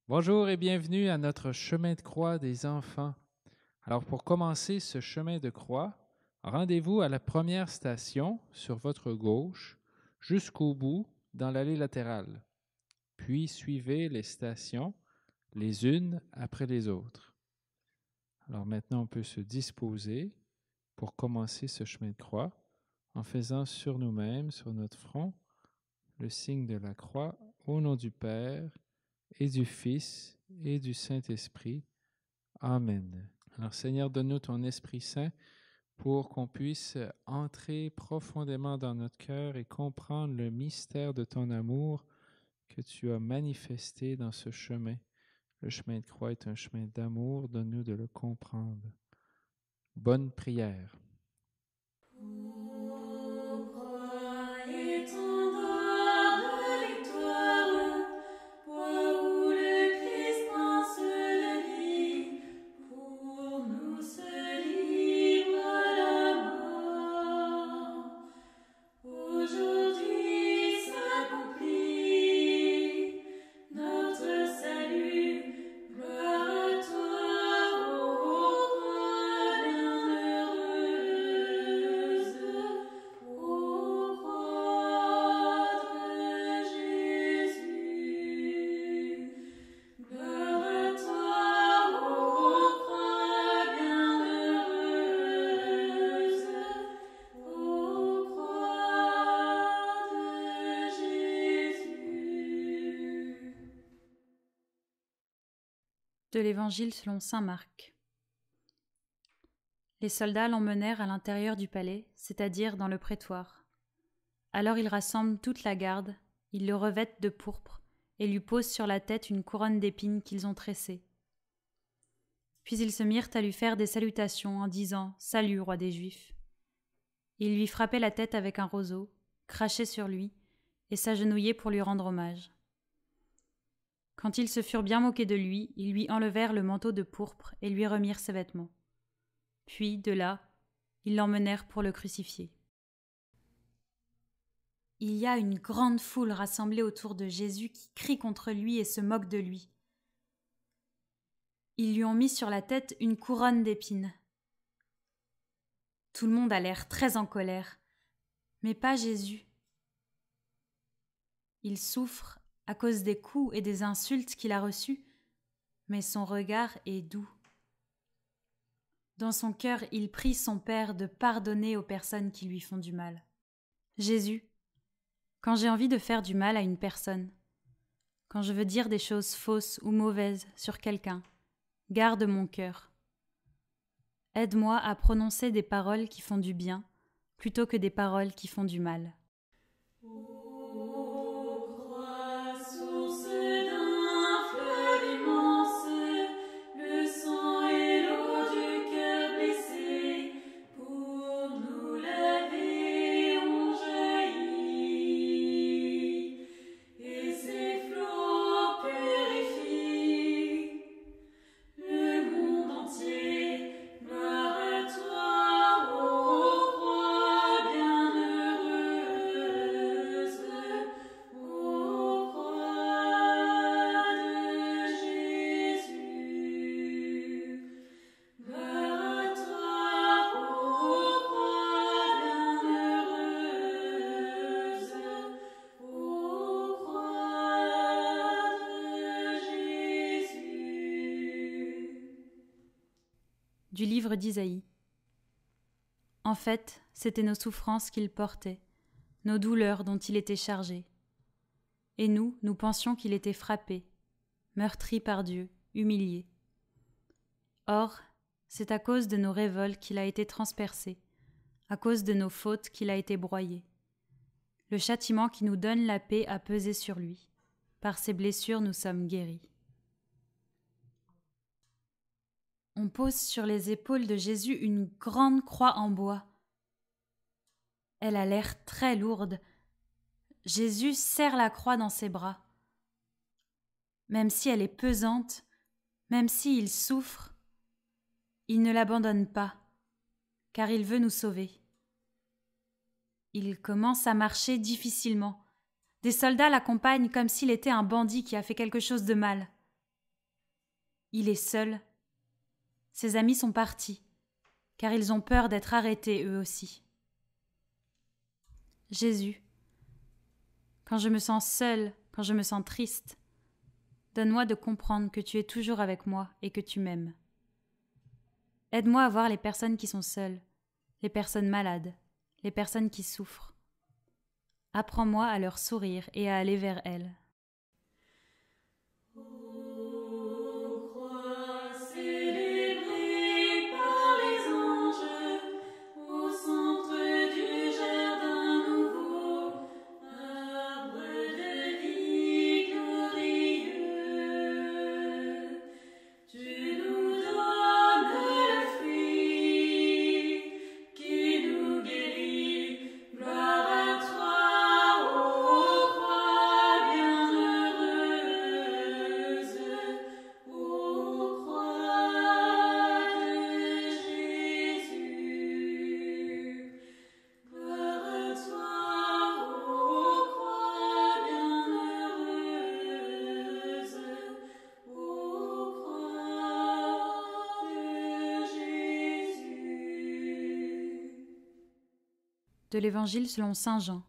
Bonjour et bienvenue à notre chemin de croix des enfants. Alors pour commencer ce chemin de croix, rendez-vous à la première station sur votre gauche jusqu'au bout dans l'allée latérale. Puis suivez les stations les unes après les autres. Alors maintenant on peut se disposer pour commencer ce chemin de croix en faisant sur nous-mêmes, sur notre front, le signe de la croix au nom du Père et du Fils et du Saint-Esprit. Amen. Alors Seigneur, donne-nous ton Esprit Saint pour qu'on puisse entrer profondément dans notre cœur et comprendre le mystère de ton amour que tu as manifesté dans ce chemin. Le chemin de croix est un chemin d'amour, donne-nous de le comprendre. Bonne prière. De l'Évangile selon saint Marc. Les soldats l'emmenèrent à l'intérieur du palais, c'est-à-dire dans le prétoire. Alors ils rassemblent toute la garde, ils le revêtent de pourpre et lui posent sur la tête une couronne d'épines qu'ils ont tressée. Puis ils se mirent à lui faire des salutations en disant « Salut, roi des Juifs !» Ils lui frappaient la tête avec un roseau, crachaient sur lui et s'agenouillaient pour lui rendre hommage. Quand ils se furent bien moqués de lui, ils lui enlevèrent le manteau de pourpre et lui remirent ses vêtements. Puis, de là, ils l'emmenèrent pour le crucifier. Il y a une grande foule rassemblée autour de Jésus qui crie contre lui et se moque de lui. Ils lui ont mis sur la tête une couronne d'épines. Tout le monde a l'air très en colère, mais pas Jésus. Il souffre à cause des coups et des insultes qu'il a reçus, mais son regard est doux. Dans son cœur, il prie son Père de pardonner aux personnes qui lui font du mal. Jésus, quand j'ai envie de faire du mal à une personne, quand je veux dire des choses fausses ou mauvaises sur quelqu'un, garde mon cœur. Aide-moi à prononcer des paroles qui font du bien plutôt que des paroles qui font du mal. Du livre d'Isaïe. En fait, c'étaient nos souffrances qu'il portait, nos douleurs dont il était chargé. Et nous pensions qu'il était frappé, meurtri par Dieu, humilié. Or, c'est à cause de nos révoltes qu'il a été transpercé, à cause de nos fautes qu'il a été broyé. Le châtiment qui nous donne la paix a pesé sur lui. Par ses blessures, nous sommes guéris. On pose sur les épaules de Jésus une grande croix en bois. Elle a l'air très lourde. Jésus serre la croix dans ses bras. Même si elle est pesante, même s'il souffre, il ne l'abandonne pas, car il veut nous sauver. Il commence à marcher difficilement. Des soldats l'accompagnent comme s'il était un bandit qui a fait quelque chose de mal. Il est seul. Ses amis sont partis, car ils ont peur d'être arrêtés eux aussi. Jésus, quand je me sens seule, quand je me sens triste, donne-moi de comprendre que tu es toujours avec moi et que tu m'aimes. Aide-moi à voir les personnes qui sont seules, les personnes malades, les personnes qui souffrent. Apprends-moi à leur sourire et à aller vers elles. De l'Évangile selon saint Jean.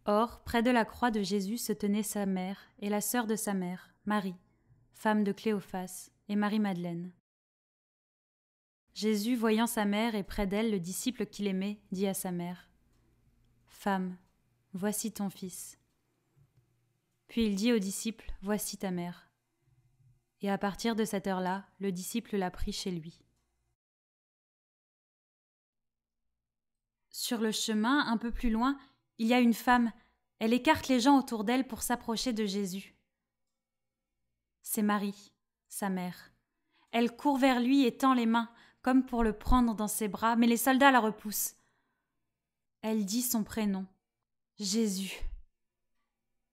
Or, près de la croix de Jésus se tenaient sa mère et la sœur de sa mère, Marie, femme de Cléophas, et Marie-Madeleine. Jésus, voyant sa mère et près d'elle le disciple qu'il aimait, dit à sa mère : « Femme, voici ton fils. » Puis il dit au disciple : « Voici ta mère. » Et à partir de cette heure-là, le disciple l'a pris chez lui. Sur le chemin, un peu plus loin, il y a une femme. Elle écarte les gens autour d'elle pour s'approcher de Jésus. C'est Marie, sa mère. Elle court vers lui et tend les mains, comme pour le prendre dans ses bras, mais les soldats la repoussent. Elle dit son prénom, Jésus.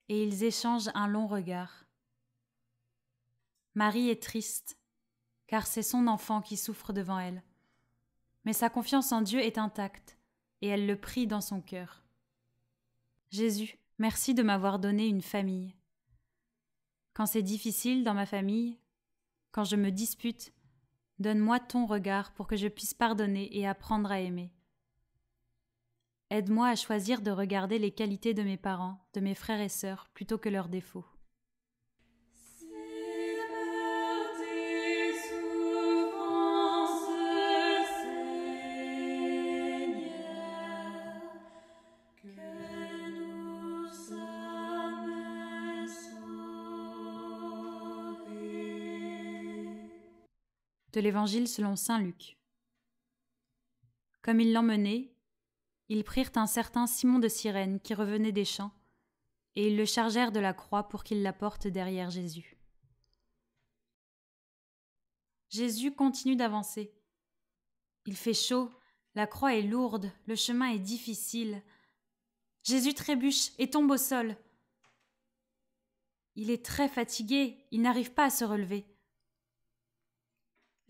Et ils échangent un long regard. Marie est triste, car c'est son enfant qui souffre devant elle. Mais sa confiance en Dieu est intacte. Et elle le prie dans son cœur. Jésus, merci de m'avoir donné une famille. Quand c'est difficile dans ma famille, quand je me dispute, donne-moi ton regard pour que je puisse pardonner et apprendre à aimer. Aide-moi à choisir de regarder les qualités de mes parents, de mes frères et sœurs, plutôt que leurs défauts. De l'Évangile selon saint Luc. Comme ils l'emmenaient, ils prirent un certain Simon de Cyrène qui revenait des champs, et ils le chargèrent de la croix pour qu'il la porte derrière Jésus. Jésus continue d'avancer. Il fait chaud, la croix est lourde, le chemin est difficile. Jésus trébuche et tombe au sol. Il est très fatigué, il n'arrive pas à se relever.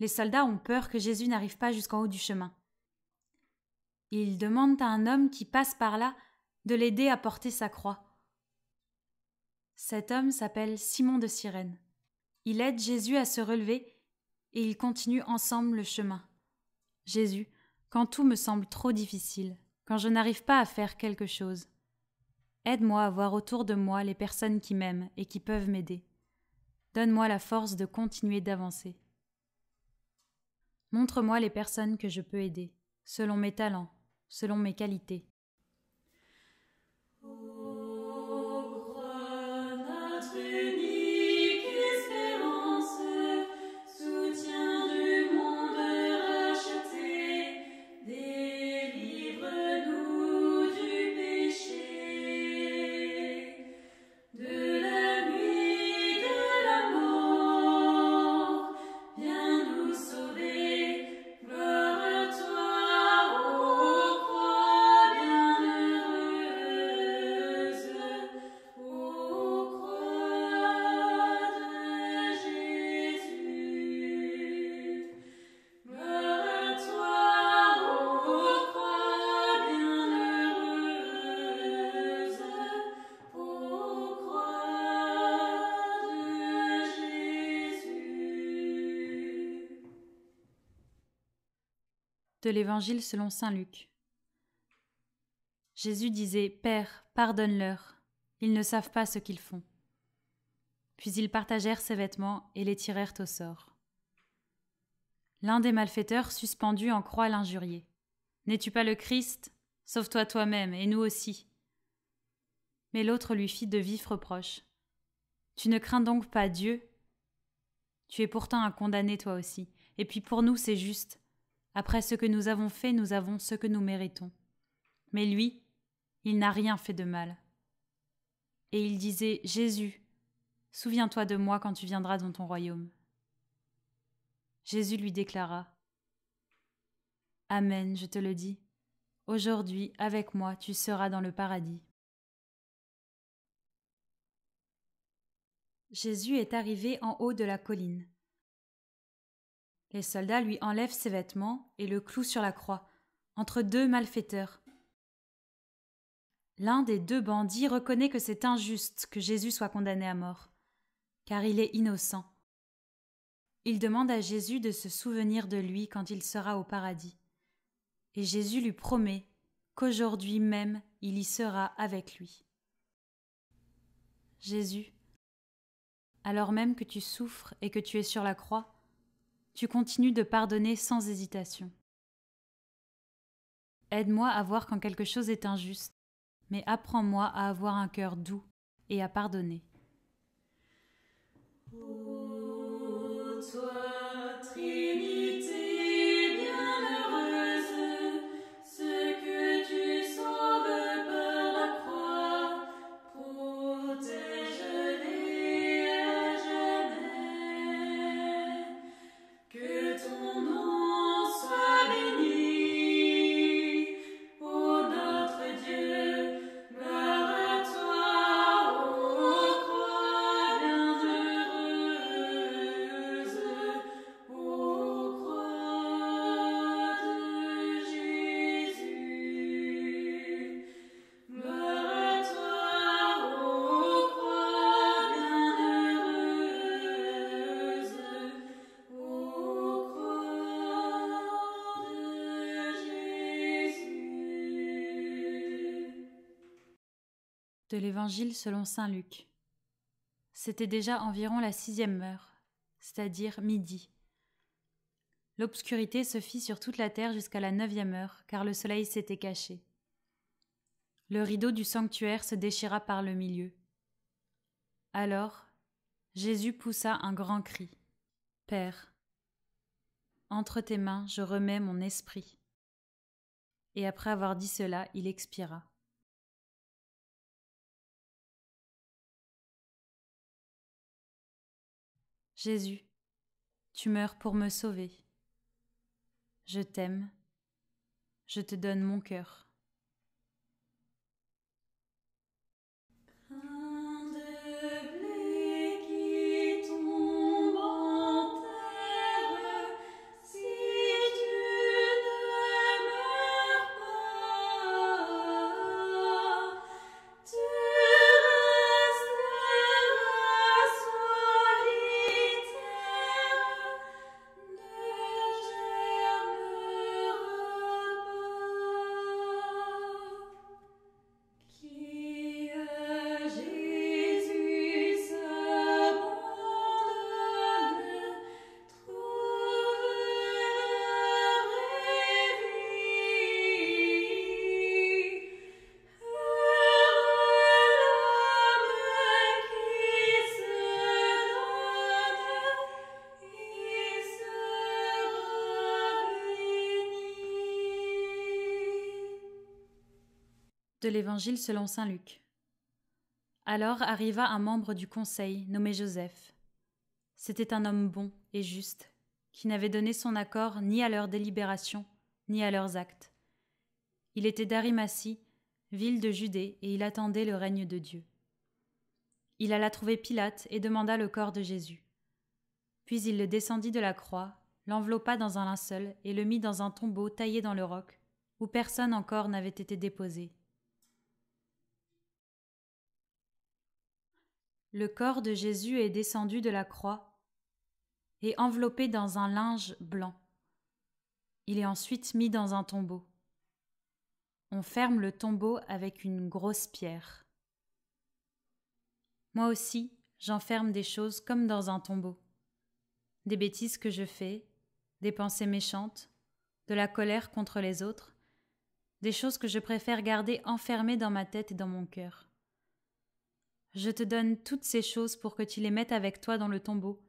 Les soldats ont peur que Jésus n'arrive pas jusqu'en haut du chemin. Ils demandent à un homme qui passe par là de l'aider à porter sa croix. Cet homme s'appelle Simon de Cyrène. Il aide Jésus à se relever et ils continuent ensemble le chemin. Jésus, quand tout me semble trop difficile, quand je n'arrive pas à faire quelque chose, aide-moi à voir autour de moi les personnes qui m'aiment et qui peuvent m'aider. Donne-moi la force de continuer d'avancer. Montre-moi les personnes que je peux aider, selon mes talents, selon mes qualités. De l'Évangile selon saint Luc. Jésus disait « Père, pardonne-leur, ils ne savent pas ce qu'ils font. » Puis ils partagèrent ses vêtements et les tirèrent au sort. L'un des malfaiteurs suspendu en croix l'injuriait. « N'es-tu pas le Christ ? Sauve-toi toi-même, et nous aussi. » Mais l'autre lui fit de vifs reproches. « Tu ne crains donc pas Dieu ? Tu es pourtant un condamné toi aussi, et puis pour nous c'est juste. Après ce que nous avons fait, nous avons ce que nous méritons. Mais lui, il n'a rien fait de mal. » Et il disait « Jésus, souviens-toi de moi quand tu viendras dans ton royaume. » Jésus lui déclara « Amen, je te le dis, aujourd'hui, avec moi, tu seras dans le paradis. » Jésus est arrivé en haut de la colline. Les soldats lui enlèvent ses vêtements et le clouent sur la croix, entre deux malfaiteurs. L'un des deux bandits reconnaît que c'est injuste que Jésus soit condamné à mort, car il est innocent. Il demande à Jésus de se souvenir de lui quand il sera au paradis. Et Jésus lui promet qu'aujourd'hui même il y sera avec lui. Jésus, alors même que tu souffres et que tu es sur la croix, tu continues de pardonner sans hésitation. Aide-moi à voir quand quelque chose est injuste, mais apprends-moi à avoir un cœur doux et à pardonner. Ô toi, Trinité bienheureuse, ce que tu sauves par la croix, protège-les à jamais. Que ton nom soit béni, ô notre Dieu, gloire à toi, ô croix bienheureuse, ô croix de Jésus. Gloire à toi, ô croix bienheureuse, ô croix de Jésus. De l'Évangile selon saint Luc. C'était déjà environ la 6e heure, c'est-à-dire midi. L'obscurité se fit sur toute la terre jusqu'à la 9e heure, car le soleil s'était caché. Le rideau du sanctuaire se déchira par le milieu. Alors, Jésus poussa un grand cri. « Père, entre tes mains je remets mon esprit. » Et après avoir dit cela, il expira. Jésus, tu meurs pour me sauver. Je t'aime, je te donne mon cœur. Grain de blé qui tombe en terre, si tu ne meurs pas, tu resteras solitaire, ne germera pas. Qui à Jésus s'abandonne, trouve vraie vie. Heureux l'homme qui se donne, il sera béni. De l'Évangile selon saint Luc. Alors arriva un membre du conseil nommé Joseph. C'était un homme bon et juste, qui n'avait donné son accord ni à leurs délibérations, ni à leurs actes. Il était d'Arimathie, ville de Judée, et il attendait le règne de Dieu. Il alla trouver Pilate et demanda le corps de Jésus. Puis il le descendit de la croix, l'enveloppa dans un linceul et le mit dans un tombeau taillé dans le roc, où personne encore n'avait été déposé. Le corps de Jésus est descendu de la croix et enveloppé dans un linge blanc. Il est ensuite mis dans un tombeau. On ferme le tombeau avec une grosse pierre. Moi aussi, j'enferme des choses comme dans un tombeau. Des bêtises que je fais, des pensées méchantes, de la colère contre les autres, des choses que je préfère garder enfermées dans ma tête et dans mon cœur. Je te donne toutes ces choses pour que tu les mettes avec toi dans le tombeau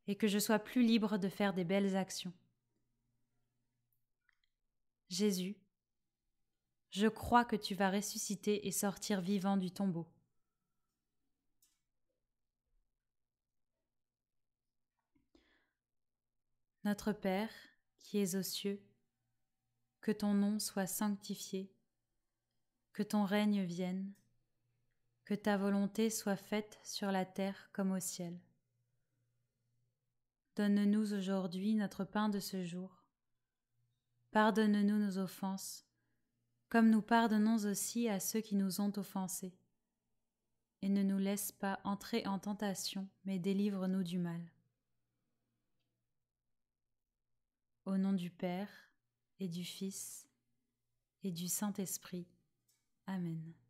et que je sois plus libre de faire des belles actions. Jésus, je crois que tu vas ressusciter et sortir vivant du tombeau. Notre Père, qui es aux cieux, que ton nom soit sanctifié, que ton règne vienne, que ta volonté soit faite sur la terre comme au ciel. Donne-nous aujourd'hui notre pain de ce jour. Pardonne-nous nos offenses, comme nous pardonnons aussi à ceux qui nous ont offensés. Et ne nous laisse pas entrer en tentation, mais délivre-nous du mal. Au nom du Père, et du Fils, et du Saint-Esprit. Amen.